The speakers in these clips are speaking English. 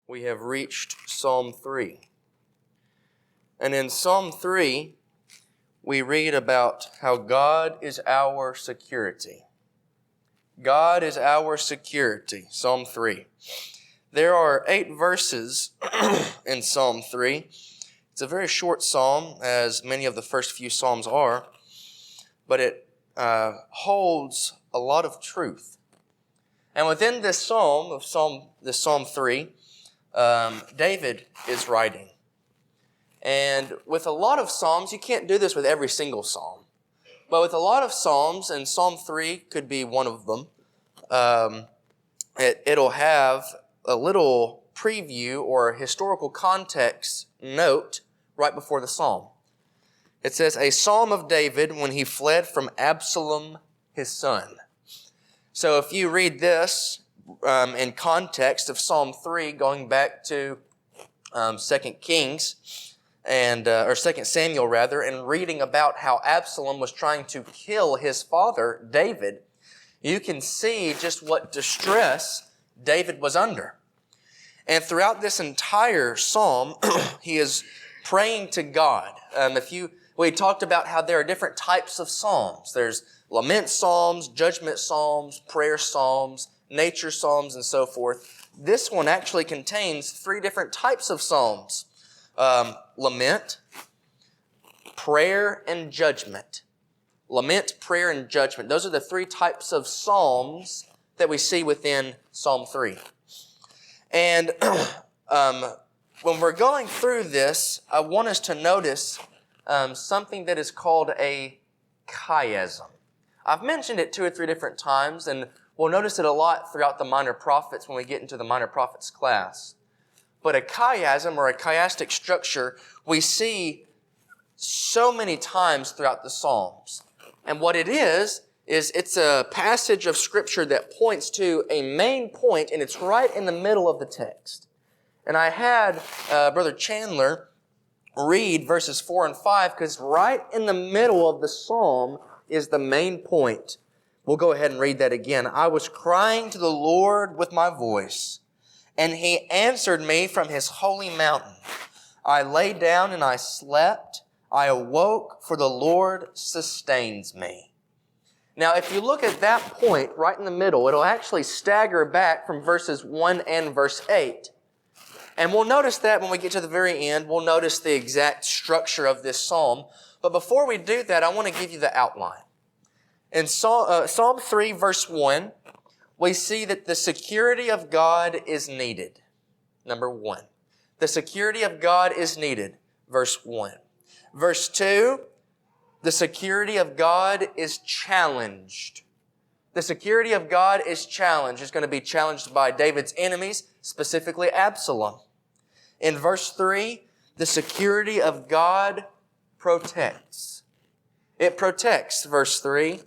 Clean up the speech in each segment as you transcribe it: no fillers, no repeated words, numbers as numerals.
we have reached Psalm 3. And in Psalm 3, we read about how God is our security. God is our security, Psalm 3. There are 8 verses in Psalm 3. It's a very short psalm, as many of the first few psalms are, but it holds a lot of truth. And within this psalm, Psalm 3, David is writing. And with a lot of psalms, you can't do this with every single psalm. But with a lot of psalms, and Psalm 3 could be one of them, it'll have a little preview or historical context note right before the psalm. It says, a psalm of David when he fled from Absalom, his son. So if you read this in context of Psalm 3, going back to 2 Kings, or 2 Samuel rather, and reading about how Absalom was trying to kill his father, David, you can see just what distress David was under. And throughout this entire psalm, he is praying to God. We talked about how there are different types of psalms. There's lament psalms, judgment psalms, prayer psalms, nature psalms, and so forth. This one actually contains 3 different types of psalms. Lament, prayer, and judgment. Lament, prayer, and judgment. Those are the 3 types of psalms that we see within Psalm 3. And when we're going through this, I want us to notice something that is called a chiasm. I've mentioned it 2 or 3 different times, and we'll notice it a lot throughout the minor prophets when we get into the minor prophets class. But a chiasm, or a chiastic structure, we see so many times throughout the Psalms. And what it is it's a passage of Scripture that points to a main point, and it's right in the middle of the text. And I had Brother Chandler read verses 4 and 5, because right in the middle of the psalm is the main point. We'll go ahead and read that again. I was crying to the Lord with my voice, and He answered me from His holy mountain. I lay down and I slept. I awoke, for the Lord sustains me. Now, if you look at that point right in the middle, it'll actually stagger back from verses 1 and verse 8. And we'll notice that when we get to the very end, we'll notice the exact structure of this psalm. But before we do that, I want to give you the outline. In Psalm 3, verse 1, we see that the security of God is needed. Number 1. The security of God is needed. Verse 1. Verse 2, the security of God is challenged. The security of God is challenged. It's going to be challenged by David's enemies, specifically Absalom. In verse 3, the security of God protects. It protects, verse 3.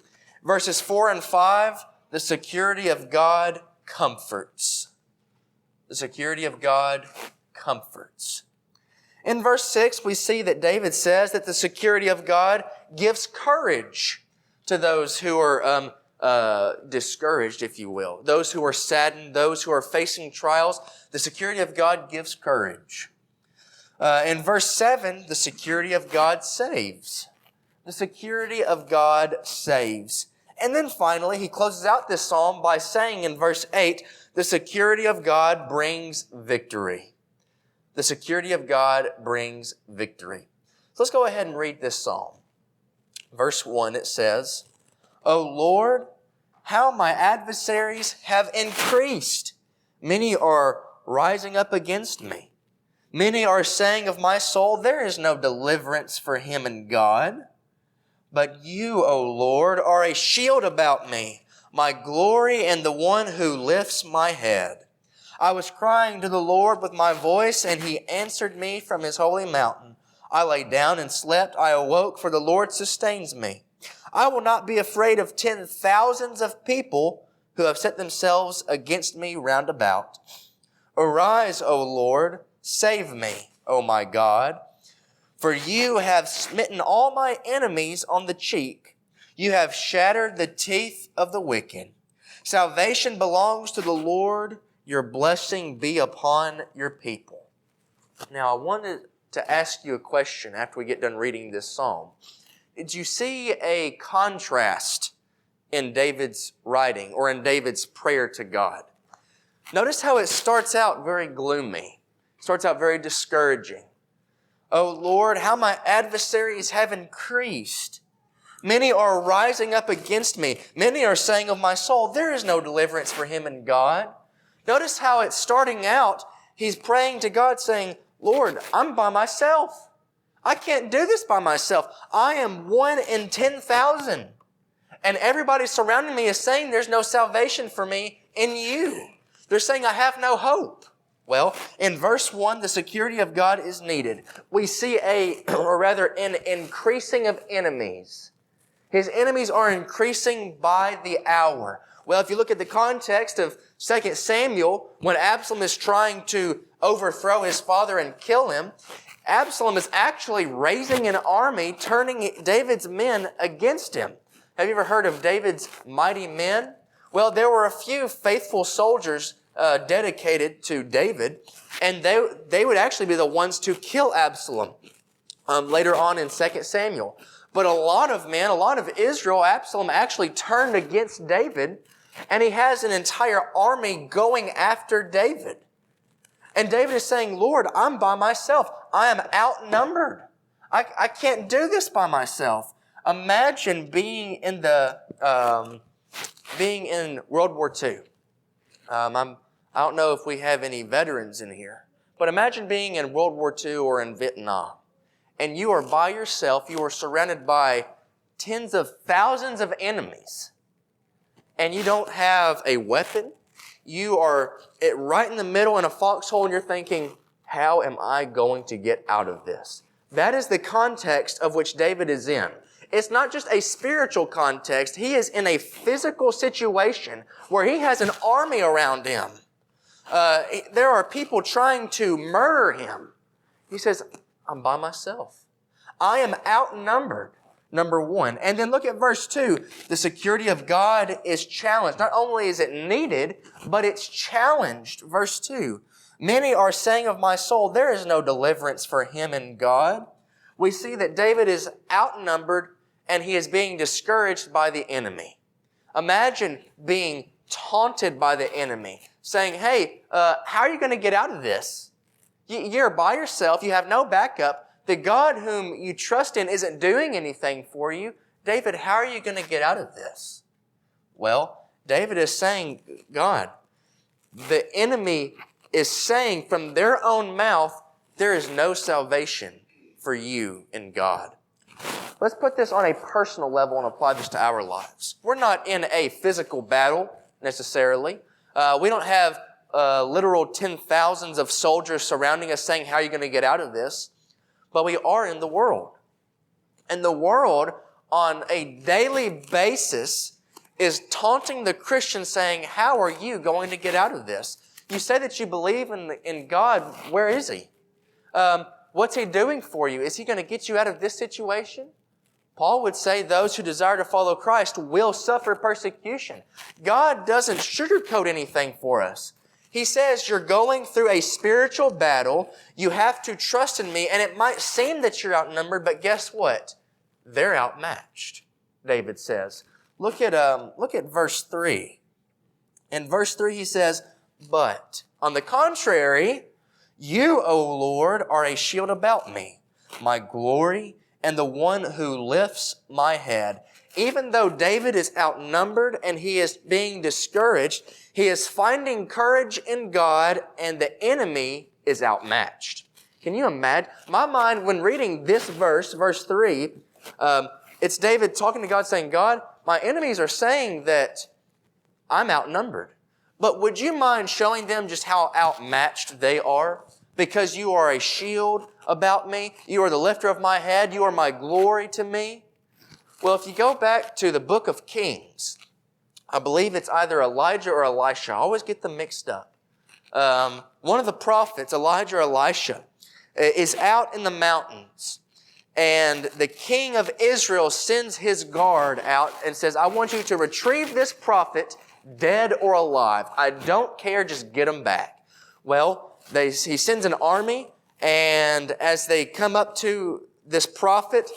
Verses 4 and 5, the security of God comforts. The security of God comforts. In verse 6, we see that David says that the security of God gives courage to those who are discouraged, if you will. Those who are saddened, those who are facing trials. The security of God gives courage. In verse 7, the security of God saves. The security of God saves. And then finally, he closes out this psalm by saying in verse 8, the security of God brings victory. The security of God brings victory. So let's go ahead and read this psalm. Verse 1, it says, O Lord, how my adversaries have increased. Many are rising up against me. Many are saying of my soul, there is no deliverance for him in God. But you, O Lord, are a shield about me, my glory and the one who lifts my head. I was crying to the Lord with my voice, and He answered me from His holy mountain. I lay down and slept. I awoke, for the Lord sustains me. I will not be afraid of 10,000s of people who have set themselves against me round about. Arise, O Lord, save me, O my God. For you have smitten all my enemies on the cheek. You have shattered the teeth of the wicked. Salvation belongs to the Lord. your blessing be upon your people. Now, I wanted to ask you a question after we get done reading this psalm. Did you see a contrast in David's writing or in David's prayer to God? Notice how it starts out very gloomy. It starts out very discouraging. "O Lord, how my adversaries have increased. Many are rising up against me. Many are saying of my soul, there is no deliverance for him in God." Notice how it's starting out. He's praying to God saying, "Lord, I'm by myself. I can't do this by myself. I am 1 in 10,000. And everybody surrounding me is saying there's no salvation for me in you. They're saying I have no hope." Well, in verse 1, the security of God is needed. We see an increasing of enemies. His enemies are increasing by the hour. Well, if you look at the context of 2 Samuel, when Absalom is trying to overthrow his father and kill him, Absalom is actually raising an army, turning David's men against him. Have you ever heard of David's mighty men? Well, there were a few faithful soldiers dedicated to David, and they would actually be the ones to kill Absalom later on in 2 Samuel. But a lot of Israel, Absalom actually turned against David, and he has an entire army going after David. And David is saying, "Lord, I'm by myself. I am outnumbered. I can't do this by myself." Imagine being in World War II. I don't know if we have any veterans in here, but imagine being in World War II or in Vietnam, and you are by yourself. You are surrounded by tens of thousands of enemies, and you don't have a weapon. You are right in the middle in a foxhole, and you're thinking, how am I going to get out of this? That is the context of which David is in. It's not just a spiritual context. He is in a physical situation where he has an army around him. There are people trying to murder him. He says, "I'm by myself. I am outnumbered," number one. And then look at verse 2. The security of God is challenged. Not only is it needed, but it's challenged. Verse 2. "Many are saying of my soul, there is no deliverance for him in God." We see that David is outnumbered and he is being discouraged by the enemy. Imagine being taunted by the enemy, saying, "Hey, how are you going to get out of this? You're by yourself. You have no backup. The God whom you trust in isn't doing anything for you. David, how are you going to get out of this?" Well, David is saying, God, the enemy is saying from their own mouth, there is no salvation for you in God. Let's put this on a personal level and apply this to our lives. We're not in a physical battle necessarily. We don't have literal 10,000s of soldiers surrounding us saying, how are you going to get out of this? But we are in the world. And the world on a daily basis is taunting the Christian saying, how are you going to get out of this? You say that you believe in God. Where is He? What's He doing for you? Is He going to get you out of this situation? Paul would say those who desire to follow Christ will suffer persecution. God doesn't sugarcoat anything for us. He says you're going through a spiritual battle. You have to trust in me, and it might seem that you're outnumbered, but guess what? They're outmatched, David says. Look at verse 3. In verse 3 he says, "But on the contrary, you, O Lord, are a shield about me, my glory, and the one who lifts my head." Even though David is outnumbered and he is being discouraged, he is finding courage in God, and the enemy is outmatched. Can you imagine? My mind, when reading this verse 3, it's David talking to God saying, God, my enemies are saying that I'm outnumbered. But would you mind showing them just how outmatched they are? Because you are a shield about me. You are the lifter of my head. You are my glory to me. Well, if you go back to the book of Kings, I believe it's either Elijah or Elisha. I always get them mixed up. One of the prophets, Elijah or Elisha, is out in the mountains. And the king of Israel sends his guard out and says, I want you to retrieve this prophet, dead or alive. I don't care, just get them back. Well, he sends an army, and as they come up to this prophet,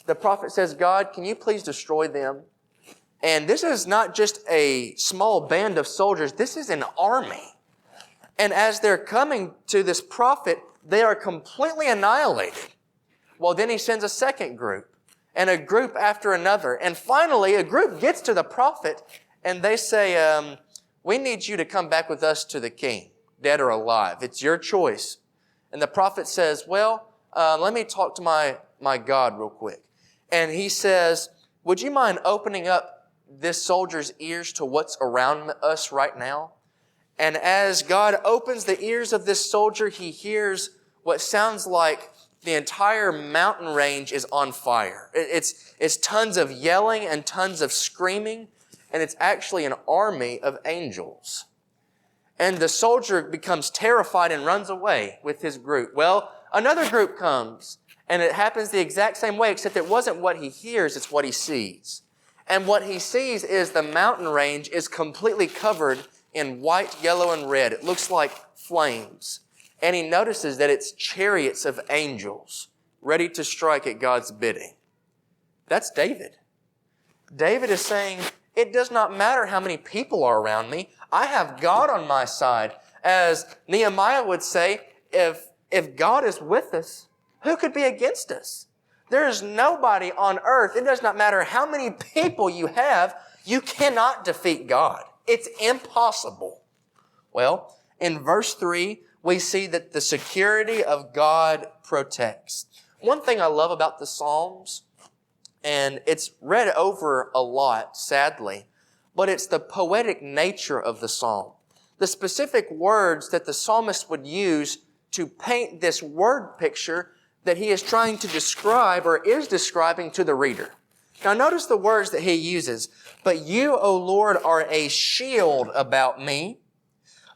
the prophet says, God, can you please destroy them? And this is not just a small band of soldiers. This is an army. And as they're coming to this prophet, they are completely annihilated. Well, then he sends a second group, and a group after another. And finally, a group gets to the prophet, and they say, we need you to come back with us to the king, dead or alive. It's your choice. And the prophet says, well, let me talk to my God real quick. And he says, would you mind opening up this soldier's ears to what's around us right now? And as God opens the ears of this soldier, he hears what sounds like the entire mountain range is on fire. It's tons of yelling and tons of screaming, and it's actually an army of angels. And the soldier becomes terrified and runs away with his group. Well, another group comes, and it happens the exact same way, except it wasn't what he hears, it's what he sees. And what he sees is the mountain range is completely covered in white, yellow, and red. It looks like flames. And he notices that it's chariots of angels ready to strike at God's bidding. That's David. David is saying, it does not matter how many people are around me. I have God on my side. As Nehemiah would say, if God is with us, who could be against us? There is nobody on earth. It does not matter how many people you have. You cannot defeat God. It's impossible. Well, in verse 3, we see that the security of God protects. One thing I love about the Psalms, and it's read over a lot, sadly, but it's the poetic nature of the Psalm. The specific words that the psalmist would use to paint this word picture that he is trying to describe or is describing to the reader. Now notice the words that he uses. But you, O Lord, are a shield about me,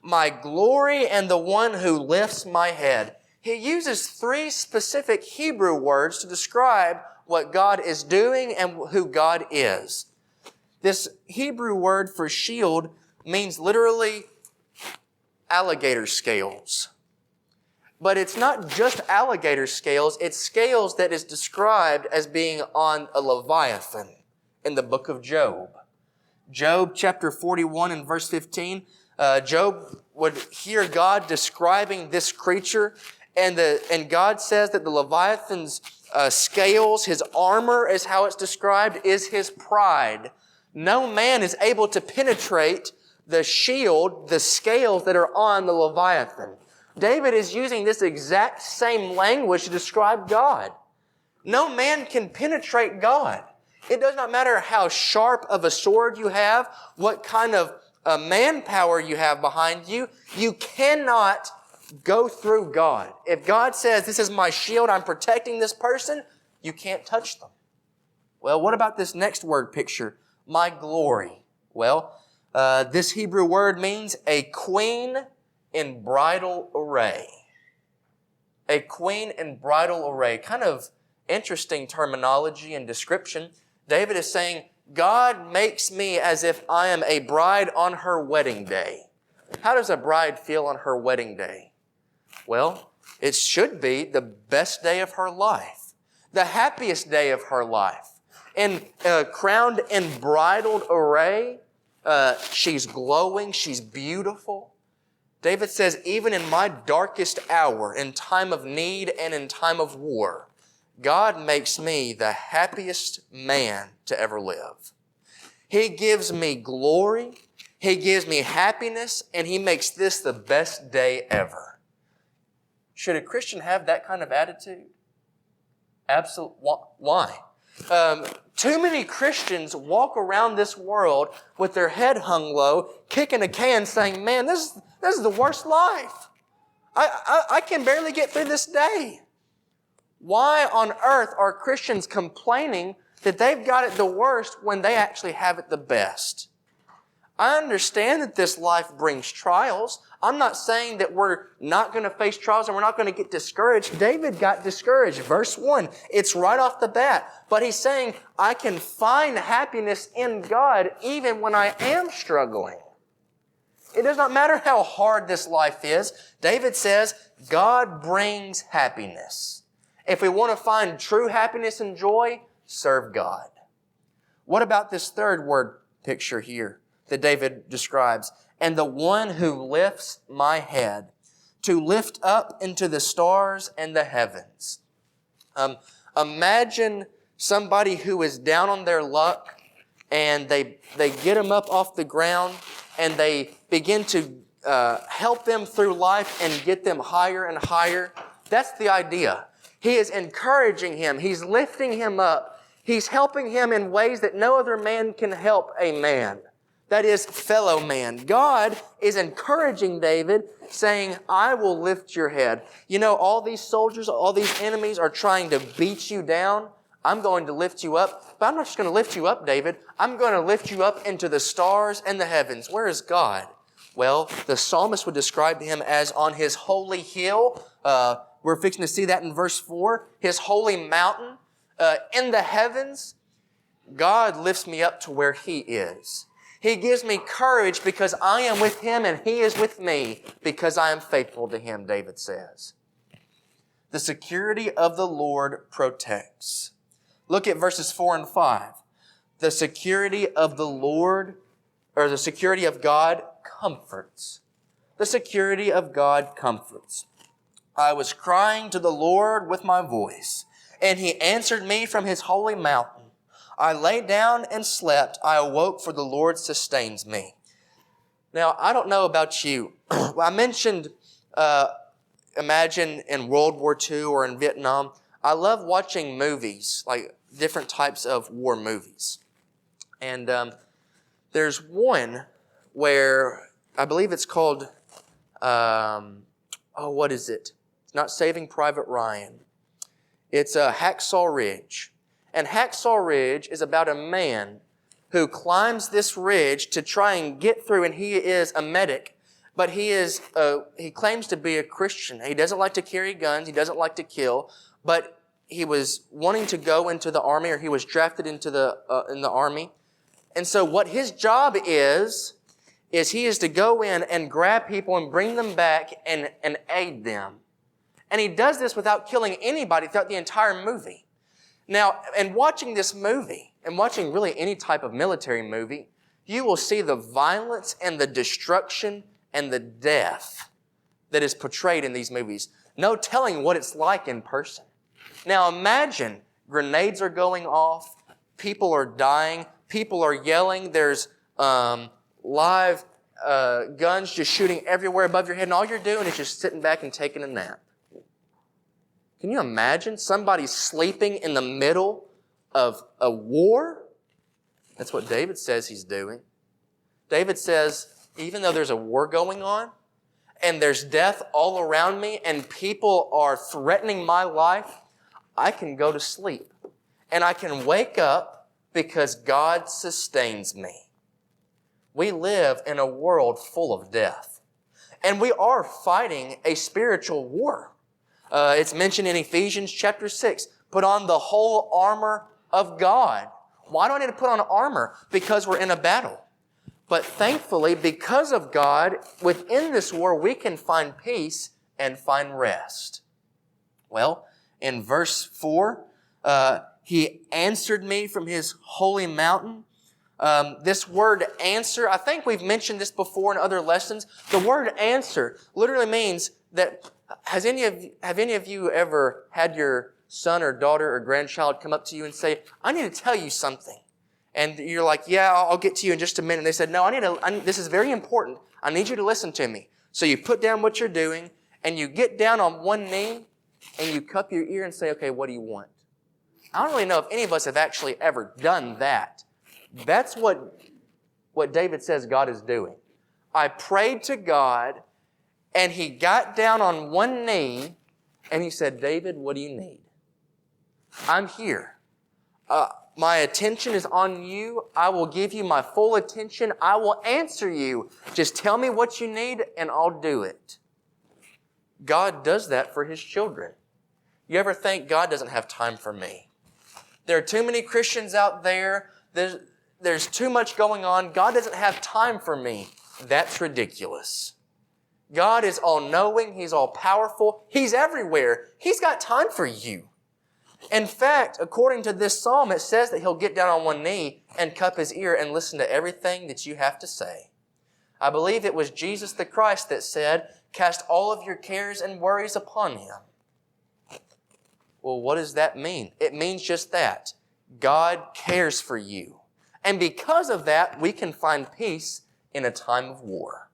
my glory and the one who lifts my head. He uses 3 specific Hebrew words to describe what God is doing and who God is. This Hebrew word for shield means literally alligator scales. But it's not just alligator scales, it's scales that is described as being on a leviathan in the book of Job. Job chapter 41 and verse 15, Job would hear God describing this creature, and God says that the leviathan's scales, his armor is how it's described, is his pride. No man is able to penetrate the shield, the scales that are on the leviathan. David is using this exact same language to describe God. No man can penetrate God. It does not matter how sharp of a sword you have, what kind of manpower you have behind you. You cannot go through God. If God says, this is my shield, I'm protecting this person, you can't touch them. Well, what about this next word picture? My glory. Well, this Hebrew word means a queen in bridal array. A queen in bridal array. Kind of interesting terminology and description. David is saying, God makes me as if I am a bride on her wedding day. How does a bride feel on her wedding day? Well, it should be the best day of her life. The happiest day of her life. And crowned in bridal array, she's glowing, she's beautiful. David says, even in my darkest hour, in time of need and in time of war, God makes me the happiest man to ever live. He gives me glory, He gives me happiness, and He makes this the best day ever. Should a Christian have that kind of attitude? Absolutely. Why? Too many Christians walk around this world with their head hung low, kicking a can, saying, man, this is the worst life. I can barely get through this day. Why on earth are Christians complaining that they've got it the worst when they actually have it the best? I understand that this life brings trials. I'm not saying that we're not going to face trials and we're not going to get discouraged. David got discouraged. Verse 1, it's right off the bat. But he's saying, I can find happiness in God even when I am struggling. It does not matter how hard this life is. David says, God brings happiness. If we want to find true happiness and joy, serve God. What about this third word picture here that David describes? And the one who lifts my head, to lift up into the stars and the heavens. Imagine somebody who is down on their luck and they get them up off the ground and they begin to help them through life and get them higher and higher. That's the idea. He is encouraging him. He's lifting him up. He's helping him in ways that no other man can help a man. That is, fellow man. God is encouraging David, saying, I will lift your head. You know, all these soldiers, all these enemies are trying to beat you down. I'm going to lift you up. But I'm not just going to lift you up, David. I'm going to lift you up into the stars and the heavens. Where is God? Well, the psalmist would describe him as on his holy hill. We're fixing to see that in verse 4. His holy mountain. In the heavens, God lifts me up to where He is. He gives me courage because I am with Him and He is with me because I am faithful to Him, David says. The security of the Lord protects. Look at verses 4 and 5. The security of the Lord, or the security of God, comforts. The security of God comforts. I was crying to the Lord with my voice, and He answered me from His holy mountain. I lay down and slept. I awoke, for the Lord sustains me. Now, I don't know about you. I mentioned, imagine in World War II or in Vietnam. I love watching movies, like different types of war movies. And there's one where I believe it's called, what is it? It's not Saving Private Ryan. It's Hacksaw Ridge. And Hacksaw Ridge is about a man who climbs this ridge to try and get through, and he is a medic, but he claims to be a Christian. He doesn't like to carry guns, he doesn't like to kill, but he was wanting to go into the army, or he was drafted into in the army. And so what his job is he is to go in and grab people and bring them back and aid them. And he does this without killing anybody throughout the entire movie. Now, in watching this movie, and watching really any type of military movie, you will see the violence and the destruction and the death that is portrayed in these movies. No telling what it's like in person. Now imagine grenades are going off, people are dying, people are yelling, there's live guns just shooting everywhere above your head, and all you're doing is just sitting back and taking a nap. Can you imagine somebody sleeping in the middle of a war? That's what David says he's doing. David says, even though there's a war going on, and there's death all around me, and people are threatening my life, I can go to sleep. And I can wake up because God sustains me. We live in a world full of death. And we are fighting a spiritual war. It's mentioned in Ephesians chapter 6. Put on the whole armor of God. Why do I need to put on armor? Because we're in a battle. But thankfully, because of God, within this war, we can find peace and find rest. Well, in verse 4, He answered me from His holy mountain. This word answer, I think we've mentioned this before in other lessons. The word answer literally means that have any of you ever had your son or daughter or grandchild come up to you and say, I need to tell you something? And you're like, yeah, I'll get to you in just a minute. And they said, no, this is very important. I need you to listen to me. So you put down what you're doing and you get down on one knee and you cup your ear and say, okay, what do you want? I don't really know if any of us have actually ever done that. That's what David says God is doing. I prayed to God, and he got down on one knee, and he said, David, what do you need? I'm here. My attention is on you. I will give you my full attention. I will answer you. Just tell me what you need, and I'll do it. God does that for His children. You ever think God doesn't have time for me? There are too many Christians out there. There's too much going on. God doesn't have time for me. That's ridiculous. God is all-knowing. He's all-powerful. He's everywhere. He's got time for you. In fact, according to this psalm, it says that He'll get down on one knee and cup His ear and listen to everything that you have to say. I believe it was Jesus the Christ that said, "Cast all of your cares and worries upon Him." Well, what does that mean? It means just that. God cares for you. And because of that, we can find peace in a time of war.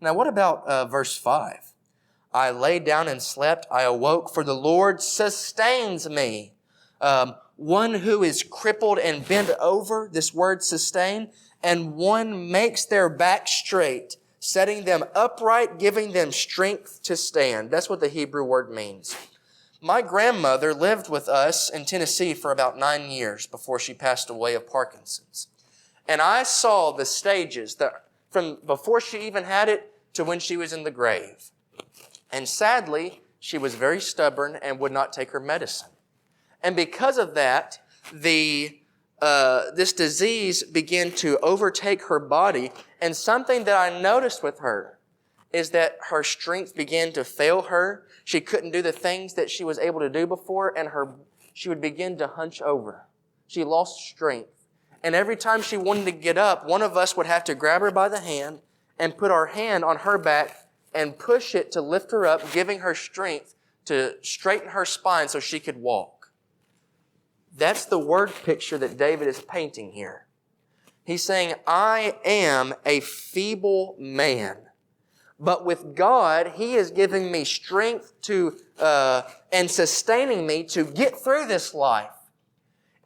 Now, what about verse 5? I lay down and slept, I awoke, for the Lord sustains me. One who is crippled and bent over, this word sustain, and one makes their back straight, setting them upright, giving them strength to stand. That's what the Hebrew word means. My grandmother lived with us in Tennessee for about 9 years before she passed away of Parkinson's. And I saw the stages from before she even had it to when she was in the grave. And sadly, she was very stubborn and would not take her medicine. And because of that, this disease began to overtake her body. And something that I noticed with her is that her strength began to fail her. She couldn't do the things that she was able to do before, and she would begin to hunch over. She lost strength. And every time she wanted to get up, one of us would have to grab her by the hand and put our hand on her back and push it to lift her up, giving her strength to straighten her spine so she could walk. That's the word picture that David is painting here. He's saying, I am a feeble man, but with God, He is giving me strength and sustaining me to get through this life.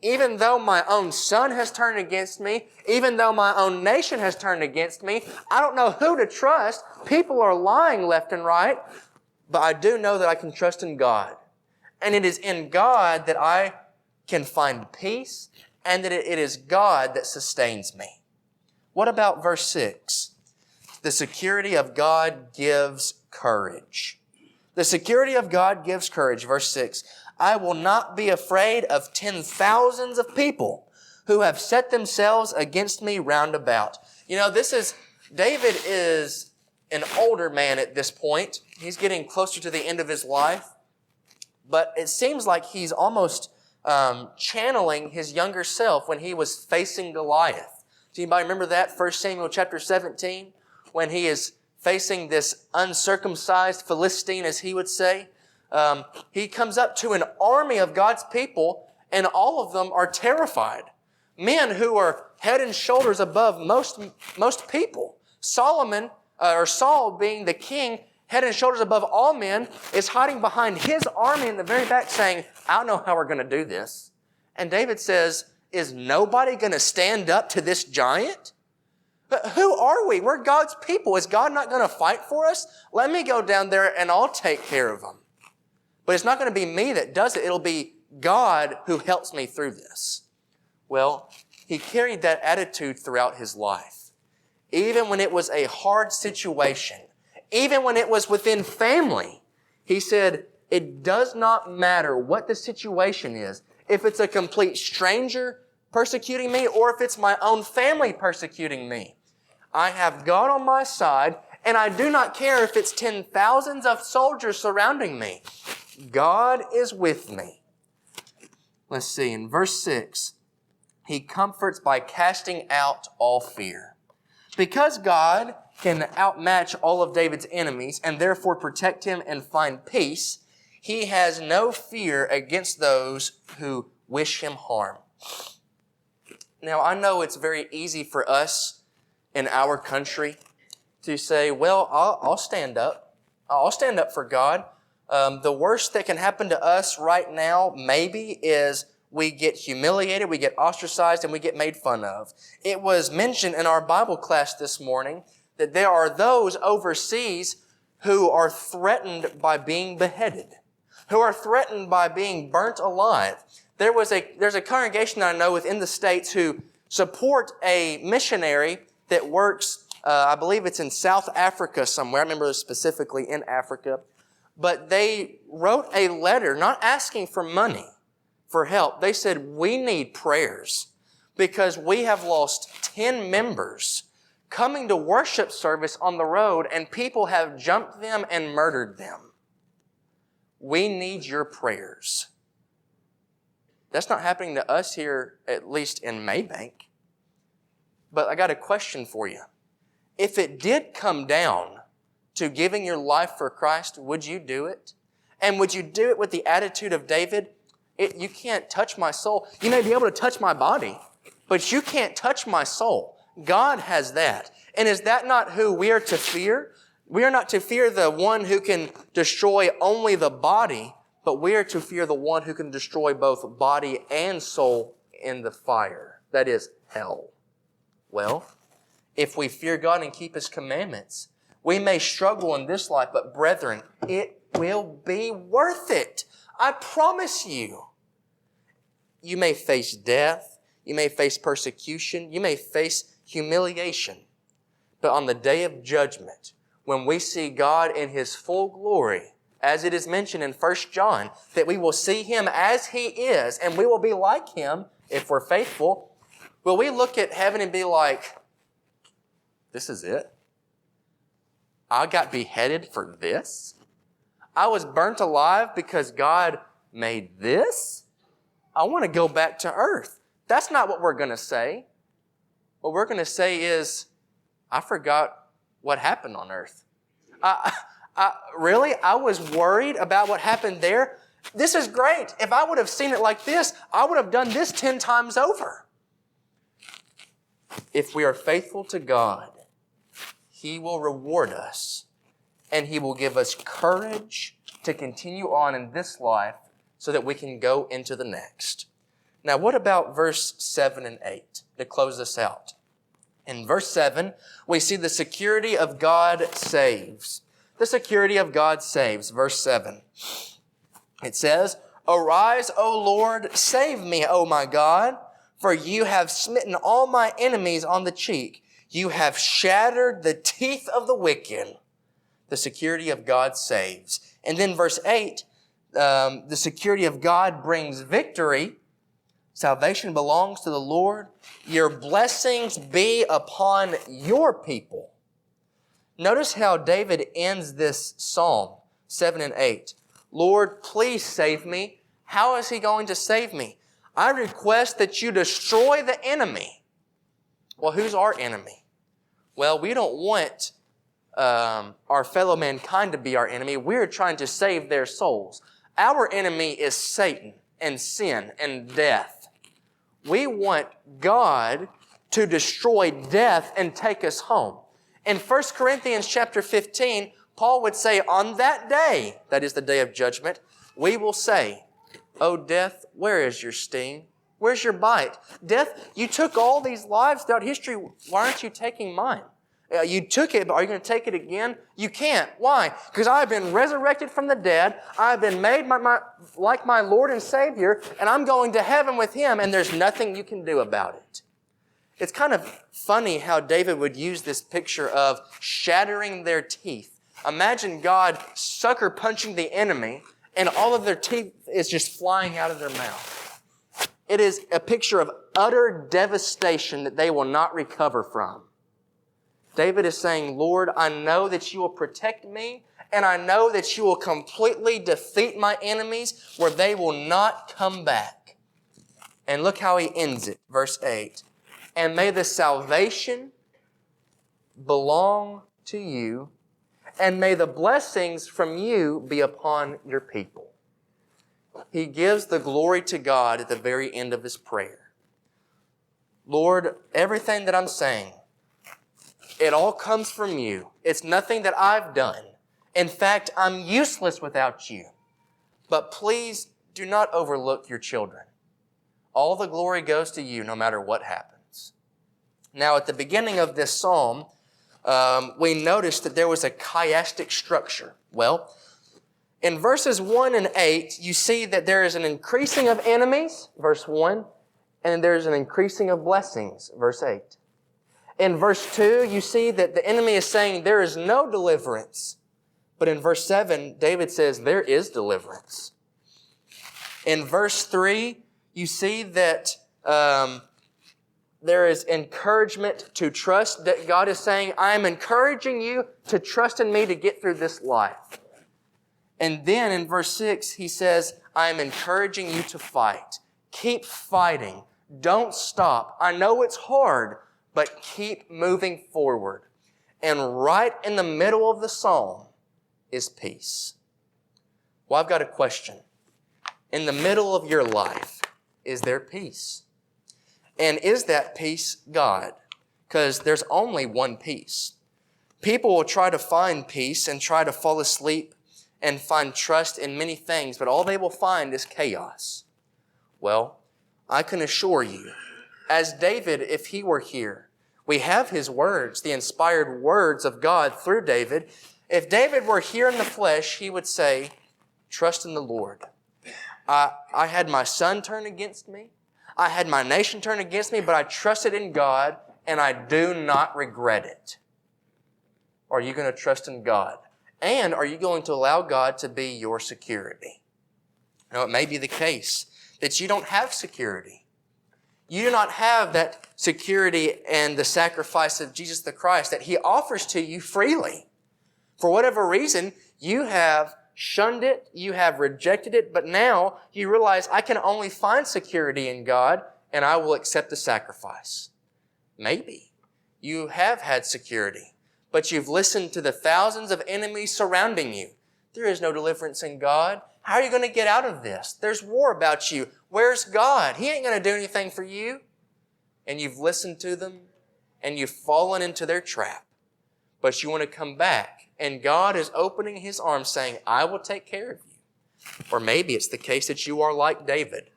Even though my own son has turned against me, even though my own nation has turned against me, I don't know who to trust. People are lying left and right, but I do know that I can trust in God. And it is in God that I can find peace, and that it is God that sustains me. What about verse 6? The security of God gives courage. The security of God gives courage. Verse 6. I will not be afraid of 10,000s of people who have set themselves against me round about. You know, David is an older man at this point. He's getting closer to the end of his life. But it seems like he's almost channeling his younger self when he was facing Goliath. Does anybody remember that? 1 Samuel chapter 17, when he is facing this uncircumcised Philistine, as he would say. He comes up to an army of God's people, and all of them are terrified. Men who are head and shoulders above most people. Saul being the king, head and shoulders above all men, is hiding behind his army in the very back saying, I don't know how we're going to do this. And David says, is nobody going to stand up to this giant? But who are we? We're God's people. Is God not going to fight for us? Let me go down there and I'll take care of them. But it's not going to be me that does it. It'll be God who helps me through this. Well, he carried that attitude throughout his life. Even when it was a hard situation, even when it was within family, he said, it does not matter what the situation is. If it's a complete stranger persecuting me or if it's my own family persecuting me, I have God on my side, and I do not care if it's 10,000s of soldiers surrounding me. God is with me. Let's see, in verse 6, he comforts by casting out all fear. Because God can outmatch all of David's enemies and therefore protect him and find peace, he has no fear against those who wish him harm. Now, I know it's very easy for us in our country to say, well, I'll stand up. I'll stand up for God. The worst that can happen to us right now maybe is we get humiliated, we get ostracized, and we get made fun of. It was mentioned in our Bible class this morning that there are those overseas who are threatened by being beheaded, who are threatened by being burnt alive. There's a congregation I know within the States who support a missionary that works, I believe it's in South Africa somewhere. I remember specifically in Africa. But they wrote a letter not asking for money, for help. They said, we need prayers because we have lost 10 members coming to worship service on the road and people have jumped them and murdered them. We need your prayers. That's not happening to us here, at least in Maybank. But I got a question for you. If it did come down to giving your life for Christ, would you do it? And would you do it with the attitude of David? You can't touch my soul. You may be able to touch my body, but you can't touch my soul. God has that. And is that not who we are to fear? We are not to fear the one who can destroy only the body, but we are to fear the one who can destroy both body and soul in the fire. That is hell. Well, if we fear God and keep His commandments, we may struggle in this life, but brethren, it will be worth it. I promise you. You may face death. You may face persecution. You may face humiliation. But on the day of judgment, when we see God in His full glory, as it is mentioned in 1 John, that we will see Him as He is, and we will be like Him if we're faithful, will we look at heaven and be like, this is it? I got beheaded for this? I was burnt alive because God made this? I want to go back to earth. That's not what we're going to say. What we're going to say is, I forgot what happened on earth. Really? I was worried about what happened there. This is great. If I would have seen it like this, I would have done this 10 times over. If we are faithful to God, He will reward us, and He will give us courage to continue on in this life so that we can go into the next. Now, what about verse 7 and 8 to close this out? In verse 7, we see the security of God saves. The security of God saves. Verse 7. It says, "Arise, O Lord, save me, O my God, for you have smitten all my enemies on the cheek. You have shattered the teeth of the wicked." The security of God saves. And then verse 8, the security of God brings victory. Salvation belongs to the Lord. Your blessings be upon your people. Notice how David ends this psalm, 7 and 8. Lord, please save me. How is He going to save me? I request that you destroy the enemy. Well, who's our enemy? Well, we don't want our fellow mankind to be our enemy. We're trying to save their souls. Our enemy is Satan and sin and death. We want God to destroy death and take us home. In 1 Corinthians chapter 15, Paul would say, on that day, that is the day of judgment, we will say, "O death, where is your sting? Where's your bite? Death, you took all these lives throughout history. Why aren't you taking mine? You took it, but are you going to take it again? You can't. Why? Because I've been resurrected from the dead. I've been made like my Lord and Savior, and I'm going to heaven with Him, and there's nothing you can do about it. It's kind of funny how David would use this picture of shattering their teeth. Imagine God sucker punching the enemy, and all of their teeth is just flying out of their mouth. It is a picture of utter devastation that they will not recover from. David is saying, Lord, I know that you will protect me, and I know that you will completely defeat my enemies where they will not come back. And look how he ends it, verse 8. And may the salvation belong to you, and may the blessings from you be upon your people. He gives the glory to God at the very end of his prayer. Lord, everything that I'm saying, it all comes from you. It's nothing that I've done. In fact, I'm useless without you. But please do not overlook your children. All the glory goes to you no matter what happens. Now, at the beginning of this psalm, we noticed that there was a chiastic structure. Well, in verses 1 and 8, you see that there is an increasing of enemies, verse 1, and there's an increasing of blessings, verse 8. In verse 2, you see that the enemy is saying there is no deliverance. But in verse 7, David says there is deliverance. In verse 3, you see that there is encouragement to trust, that God is saying, I am encouraging you to trust in me to get through this life. And then in verse 6, he says, I am encouraging you to fight. Keep fighting. Don't stop. I know it's hard, but keep moving forward. And right in the middle of the psalm is peace. Well, I've got a question. In the middle of your life, is there peace? And is that peace God? Because there's only one peace. People will try to find peace and try to fall asleep and find trust in many things, but all they will find is chaos. Well, I can assure you, as David, if he were here, we have his words, the inspired words of God through David. If David were here in the flesh, he would say, trust in the Lord. I had my son turn against me. I had my nation turn against me, but I trusted in God, and I do not regret it. Are you going to trust in God? And are you going to allow God to be your security? Now, it may be the case that you don't have security. You do not have that security and the sacrifice of Jesus the Christ that He offers to you freely. For whatever reason, you have shunned it, you have rejected it, but now you realize I can only find security in God, and I will accept the sacrifice. Maybe you have had security, but you've listened to the thousands of enemies surrounding you. There is no deliverance in God. How are you going to get out of this? There's war about you. Where's God? He ain't going to do anything for you. And you've listened to them, and you've fallen into their trap. But you want to come back, and God is opening His arms saying, I will take care of you. Or maybe it's the case that you are like David,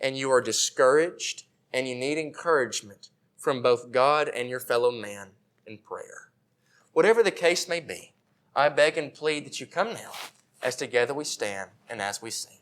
and you are discouraged, and you need encouragement from both God and your fellow man in prayer. Whatever the case may be, I beg and plead that you come now as together we stand and as we sing.